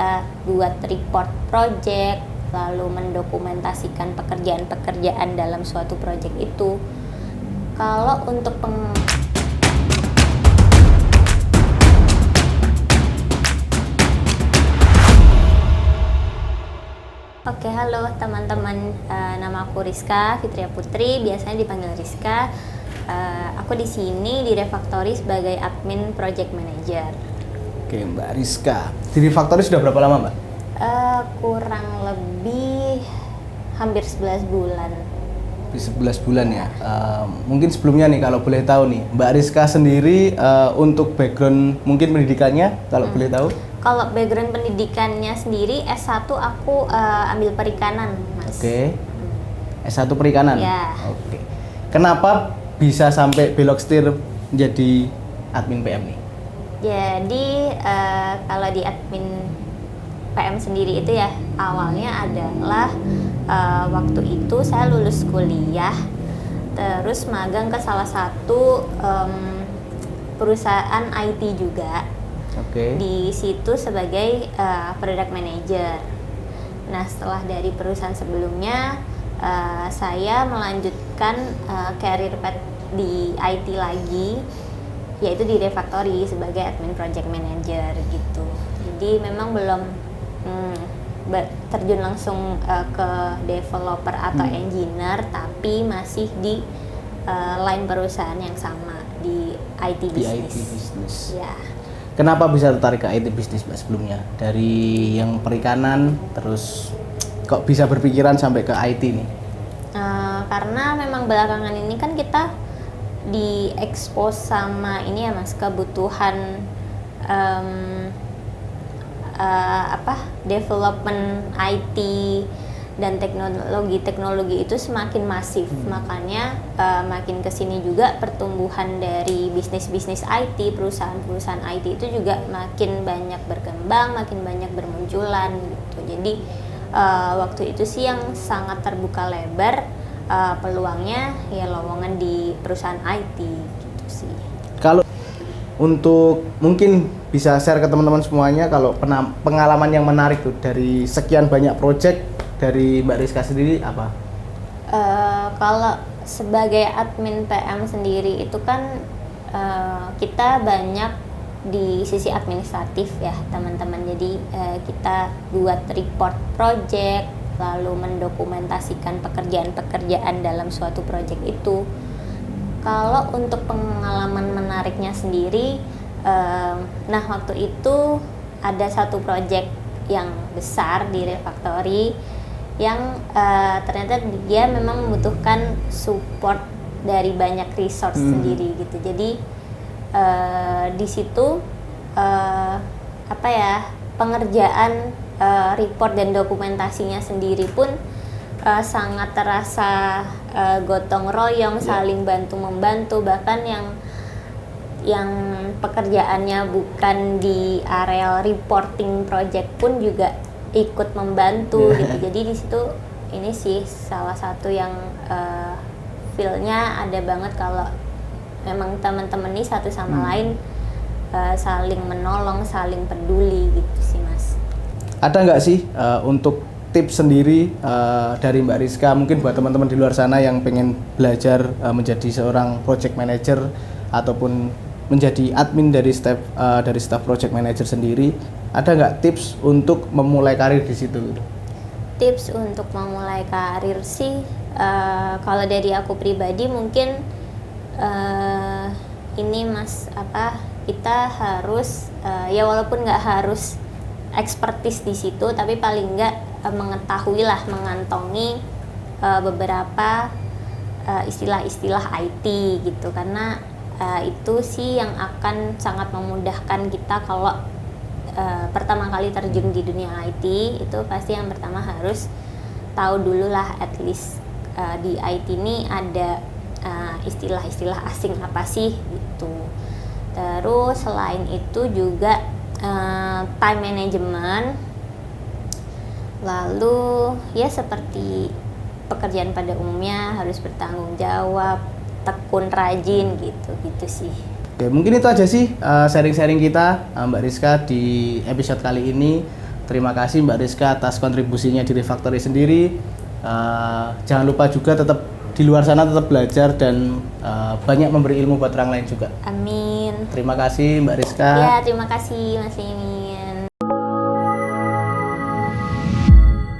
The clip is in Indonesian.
kita buat report project, lalu mendokumentasikan pekerjaan-pekerjaan dalam suatu project itu. Kalau untuk Oke, halo teman-teman, nama aku Rizka Fitria Putri, biasanya dipanggil Rizka. Aku di sini di Refactory sebagai admin project manager. Oke, Mbak Rizka. Di Refactory sudah berapa lama, Mbak? Kurang lebih hampir 11 bulan. 11 bulan ya. Mungkin sebelumnya nih kalau boleh tahu nih, Mbak Rizka sendiri untuk background mungkin pendidikannya kalau boleh tahu? Kalau background pendidikannya sendiri S1 aku ambil perikanan, Mas. Oke. S1 perikanan? Ya. Oke. Kenapa bisa sampai belok setir menjadi admin PM nih? Jadi kalau di admin PM sendiri itu ya awalnya adalah waktu itu saya lulus kuliah, terus magang ke salah satu perusahaan IT juga. Oke. Di situ sebagai product manager. Nah, setelah dari perusahaan sebelumnya saya melanjutkan career path di IT lagi, yaitu di Refactory sebagai admin project manager gitu. Jadi memang belum terjun langsung ke developer atau engineer, tapi masih di line perusahaan yang sama di IT business. Di IT business. Ya. Kenapa bisa tertarik ke IT business, Mbak, sebelumnya? Dari yang perikanan, terus kok bisa berpikiran sampai ke IT nih? Karena memang belakangan ini kan kita di-expose sama ini ya Mas, kebutuhan development IT dan teknologi itu semakin masif. Makanya makin kesini juga pertumbuhan dari bisnis IT, perusahaan-perusahaan IT itu juga makin banyak berkembang, makin banyak bermunculan gitu. Jadi waktu itu sih yang sangat terbuka lebar peluangnya ya lowongan di perusahaan IT gitu sih. Kalau untuk mungkin bisa share ke teman-teman semuanya kalau pengalaman yang menarik tuh dari sekian banyak project dari Mbak Rizka sendiri apa? Kalau sebagai admin PM sendiri itu kan kita banyak di sisi administratif ya teman-teman. Jadi kita buat report project, lalu mendokumentasikan pekerjaan-pekerjaan dalam suatu project itu. Kalau untuk pengalaman menariknya sendiri, nah waktu itu ada satu project yang besar di Refactory yang ternyata dia memang membutuhkan support dari banyak resource sendiri gitu. Jadi di situ pengerjaan report dan dokumentasinya sendiri pun sangat terasa gotong royong, saling bantu membantu, bahkan yang pekerjaannya bukan di area reporting project pun juga ikut membantu gitu. Jadi di situ ini sih salah satu yang feel-nya ada banget kalau memang teman-teman ini satu sama lain saling menolong, saling peduli gitu sih Mas. Ada nggak sih untuk tips sendiri dari Mbak Rizka mungkin buat teman-teman di luar sana yang pengen belajar menjadi seorang project manager ataupun menjadi admin dari staff project manager sendiri, ada nggak tips untuk memulai karir di situ? Tips untuk memulai karir sih kalau dari aku pribadi mungkin ini Mas kita harus ya walaupun nggak harus expertise di situ, tapi paling nggak mengantongi beberapa istilah-istilah IT gitu, karena itu sih yang akan sangat memudahkan kita kalau pertama kali terjun di dunia IT. Itu pasti yang pertama harus tahu dulu lah at least di IT ini ada istilah-istilah asing apa sih gitu. Terus selain itu juga time management, lalu ya seperti pekerjaan pada umumnya harus bertanggung jawab, tekun, rajin gitu sih. Oke, mungkin itu aja sih sharing-sharing kita Mbak Rizka di episode kali ini terima kasih Mbak Rizka atas kontribusinya di Refactory sendiri. Jangan lupa juga tetap di luar sana tetap belajar dan banyak memberi ilmu buat orang lain juga. Amin. Terima kasih Mbak Rizka. Ya, terima kasih Mas Imin.